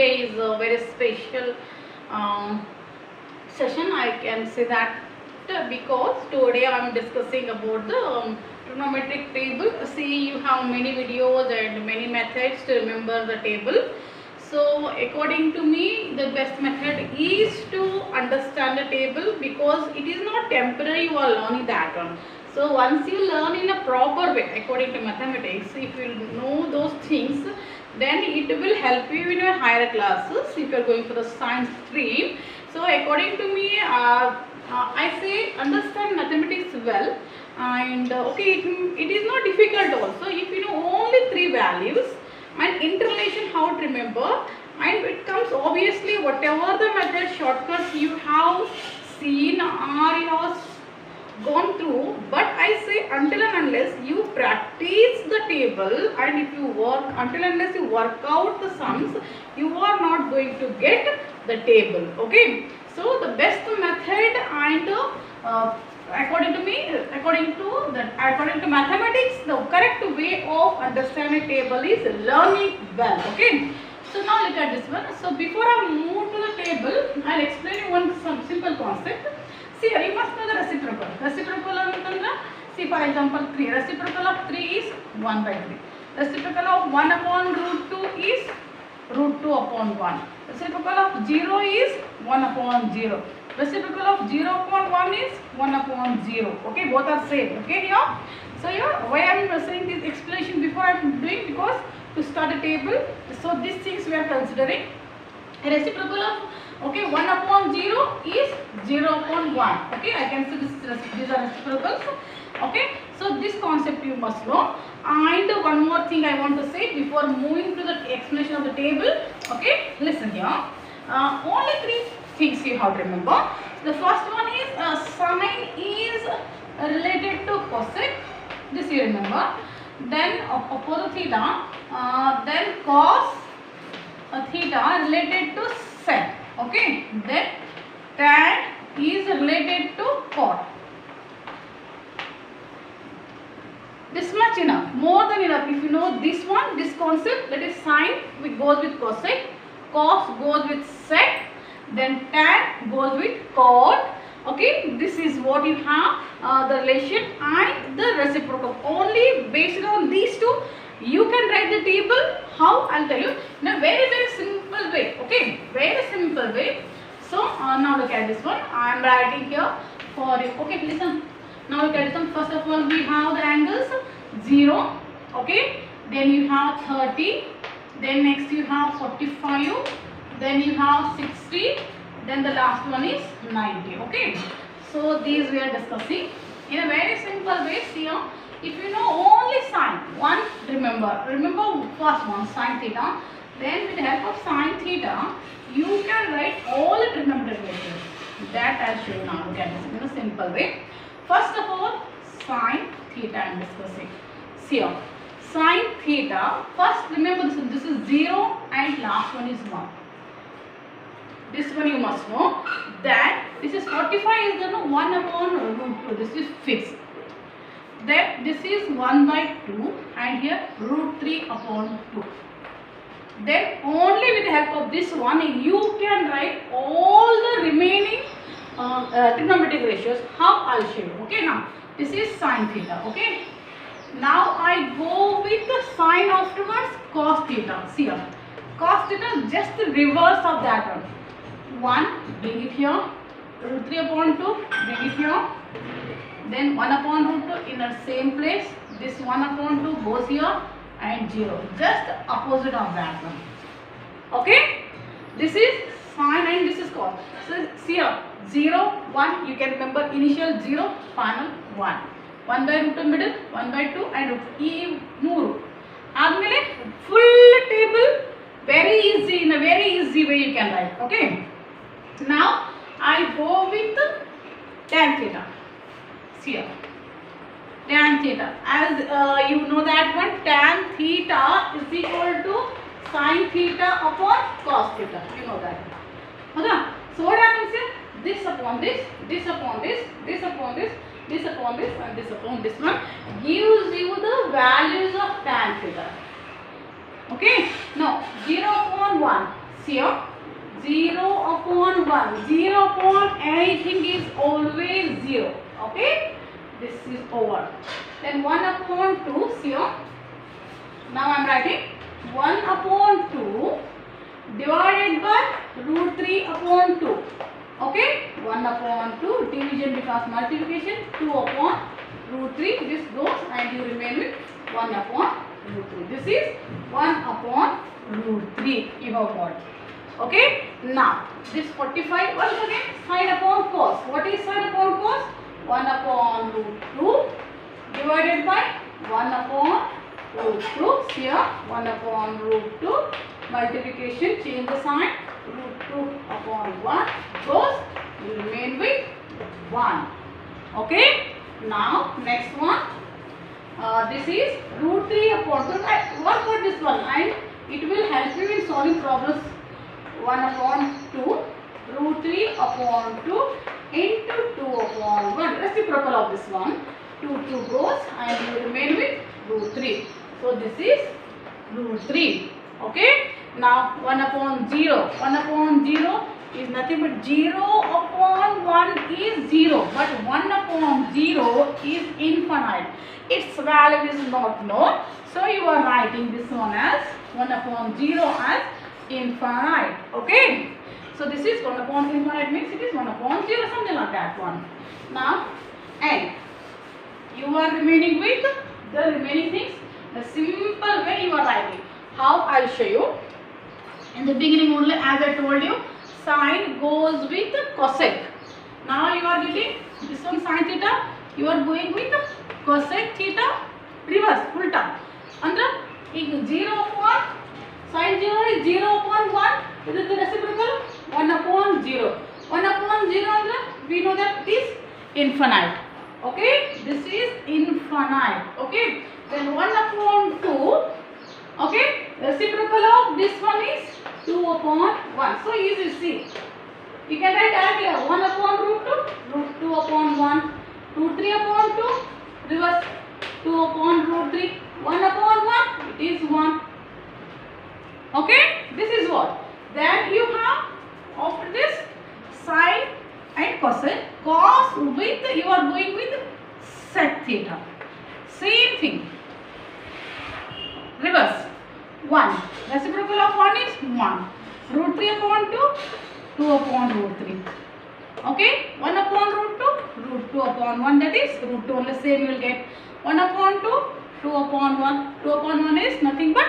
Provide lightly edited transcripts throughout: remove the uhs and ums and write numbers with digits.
today is a very special session. I can say that because today I am discussing about the trigonometric table. See, you have many videos and many methods to remember the table. So according to me, the best method is to understand the table, because it is not temporary you are learning that one. So once you learn in a proper way according to mathematics, if you know those things, then it will help you in your higher classes if you are going for the science stream. So according to me, I say understand mathematics well, and okay, it is not difficult also if you know only 3 values and interrelation how to remember, and it comes obviously whatever the method shortcuts you have seen or you have gone through, but I say until and unless you practice the table and if you work, until and unless you work out the sums, you are not going to get the table. Okay, so the best method and according to mathematics, the correct way of understanding table is learning well. Okay, so now look at this one. So before I move to the table, I'll explain you some simple concept. See, you must know the reciprocal. Reciprocal of, see, for example, 3. Reciprocal of 3 is 1 by 3. Reciprocal of 1 upon root 2 is root 2 upon 1. Reciprocal of 0 is 1 upon 0. Reciprocal of 0 upon 1 is 1 upon 0. Okay, both are same. Okay, here. So here, why I am saying this explanation before I am doing, because to start a table, so these things we are considering. A reciprocal of, okay, 1 upon 0 is 0 upon 1. Okay, I can see these are reciprocals. Okay, so this concept you must know. And one more thing I want to say before moving to the explanation of the table. Okay, listen here. Only 3 things you have to remember. The first one is sine is related to cosec. This you remember. Then opposite theta. Then cos theta related to sec. Okay, then tan is related to cot. This much enough, more than enough. If you know this one, this concept, that is sine which goes with cosec, cos goes with sec, then tan goes with cot. Okay, this is what you have, the relation and the reciprocal. Only based on these two, you can write the table. How? I'll tell you in a very simple way. Okay, very simple way. So now look at this one. I am writing here for you. Okay, listen. Now look at this one. First of all, we have the angles 0. Okay, then you have 30. Then next you have 45. Then you have 60. Then the last one is 90. Okay, so these we are discussing in a very simple way. See here. If you know only sine, one remember first one sine theta, then with the help of sine theta, you can write all the trigonometric ratios. That I'll show you now. Look at this in a simple way. First of all, sine theta I am discussing. See here, sine theta, first remember this is 0 and last one is 1. This one you must know that this is 45 is the 1 upon root 2. This is fixed. Then this is 1 by 2 and here root 3 upon 2. Then only with the help of this one you can write all the remaining trigonometric ratios. How? I'll show you. Okay, now this is sine theta. Okay, now I go with the sine afterwards, cos theta. See here, cos theta just the reverse of that one. 1, bring it here, root 3 upon 2, bring it here. Then 1 upon root 2 in the same place. This 1 upon 2 goes here and 0. Just opposite of that one. Okay. This is sine and this is cos. So see here 0, 1. You can remember initial 0, final 1. 1 by root 2 middle, 1 by 2 and root e move. Admele full table very easy, in a very easy way you can write. Okay. Now I go with tan theta. See here, tan theta, as you know that one, tan theta is equal to sine theta upon cos theta. You know that. Okay. So what happens here? This upon this, this upon this, this upon this, this upon this and this upon this one gives you the values of tan theta. Okay. Now 0 upon 1, here 0 upon 1. 0 upon anything is always 0. Okay? This is over. Then 1 upon 2 here. Now I am writing 1 upon 2 divided by root 3 upon 2. Okay? 1 upon 2 division becomes multiplication. 2 upon root 3. This goes and you remain with 1 upon root 3. This is 1 upon root 3. You have got. Okay? Now, this 45 once again sine upon cos. What is sine upon cos? 1 upon root 2 divided by 1 upon root 2. Here 1 upon root 2 multiplication, change the sign, root 2 upon 1 goes, you remain with 1. Okay? Now, next one. This is root 3 upon 2. Work out this one and it will help you in solving problems. 1 upon 2 root 3 upon 2 into 2 upon 1. Reciprocal of this one. 2 goes and you remain with root 3. So this is root 3. Okay. Now 1 upon 0. 1 upon 0 is nothing but 0 upon 1 is 0. But 1 upon 0 is infinite. Its value is not known. So you are writing this one as 1 upon 0 as infinite. Okay. So this is 1 upon infinite means it is 1 upon 0, something like that one. Now and you are remaining with the remaining things. The simple way you are writing. How I will show you. In the beginning only, as I told you, sine goes with cosec. Now you are getting this one sine theta. You are going with cosec theta reverse ulta. Under 0 upon sine 0 is 0 upon 1. This is the reciprocal 1 upon 0. 1 upon 0 we know that it is infinite. Okay, this is infinite. Okay, then 1 upon 2. Okay, reciprocal of this one is 2 upon 1. So easy to see. You can write directly 1 upon root 2, root 2 upon 1, root 3 upon 2, reverse 2 upon root 3, 1 upon 1, it is 1. Okay, this is what. Then you have after this sine and cosine. Cos with you are going with sec theta. Same thing. Reverse 1. Reciprocal of 1 is 1. Root 3 upon 2, 2 upon root 3. Okay, 1 upon root 2, root 2 upon 1, that is root 2 only, same you will get. 1 upon 2, 2 upon 1. 2 upon 1 is nothing but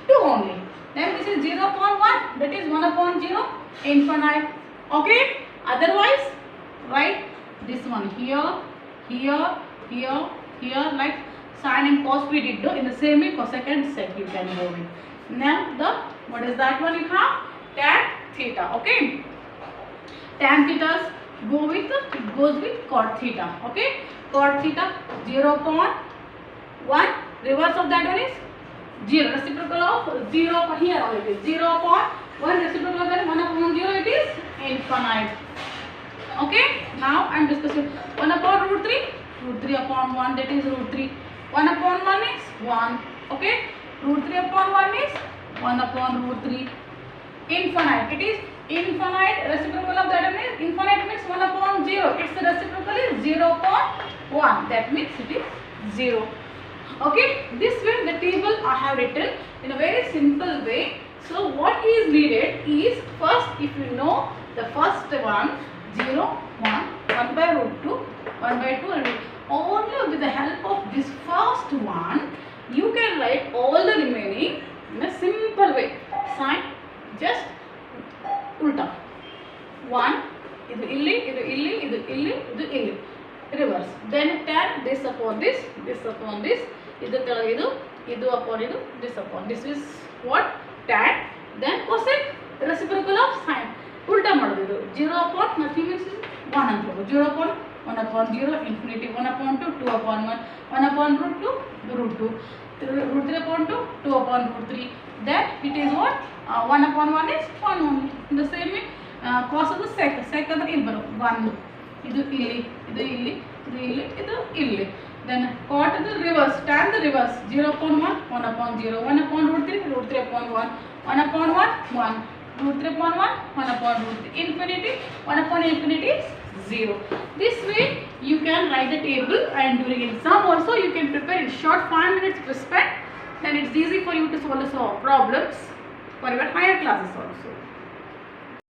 2 only. Then this is 0 upon 1, that is 1 upon 0, infinite. Okay, otherwise write this one here, here, here, here, like sine and cos we did do. In the same way cosec and sec you can go with. Now the what is that one you have? Tan theta. Okay, tan thetas go with it goes with cot theta. Okay, cot theta 0 upon 1. Reverse of that one is 0. Reciprocal of 0 upon here it is 0 upon 1. Reciprocal of that 1 upon 0 it is infinite. Okay, now I am discussing 1 upon root 3, root 3 upon 1, that is root 3. 1 upon 1 is 1. Okay, root 3 upon 1 is 1 upon root 3. Infinite, it is infinite. Reciprocal of that one is infinite means 1 upon 0. Its reciprocal is 0 upon 1. That means it is 0. Okay, this way the table I have written in a very simple way. So what is needed is first, if you know the first one 0, 1, 1 by root 2, 1 by 2 and only with the help of this first one you can write all the remaining in a simple way. Sine just ulta 1 idu illi, idu illi, idu illi, idu illi, reverse. Then tan this upon this upon this, idu idu, idu upon idu, this upon this is what tan. Then cosec reciprocal of sine ulta madudu 0 upon nothing means 1 and 0 upon 1 upon 0 infinity 1 upon 2 2 upon 1 1 upon root 2 root 2 root 3 upon 2 2 upon root 3. Then it is what 1 upon 1 is 1 only. In the same way cos of the sec ಅಂದ್ರೆ ಇಲ್ಲಿ ಬರೋ 1 ಇದು ಇಲ್ಲಿ ಇದು ಇಲ್ಲಿ ಇದು ಇಲ್ಲಿ ಇದು ಇಲ್ಲಿ. Then cot the reverse, tan the reverse 0 upon 1 1 upon 0 1 upon root 3 upon 1 1 upon 1 1 root 3 upon 1, 1 upon root 3, infinity, 1 upon infinity is 0. This way you can write the table, and during exam also you can prepare in short 5 minutes if you spend, then it's easy for you to solve the problems for your higher classes also.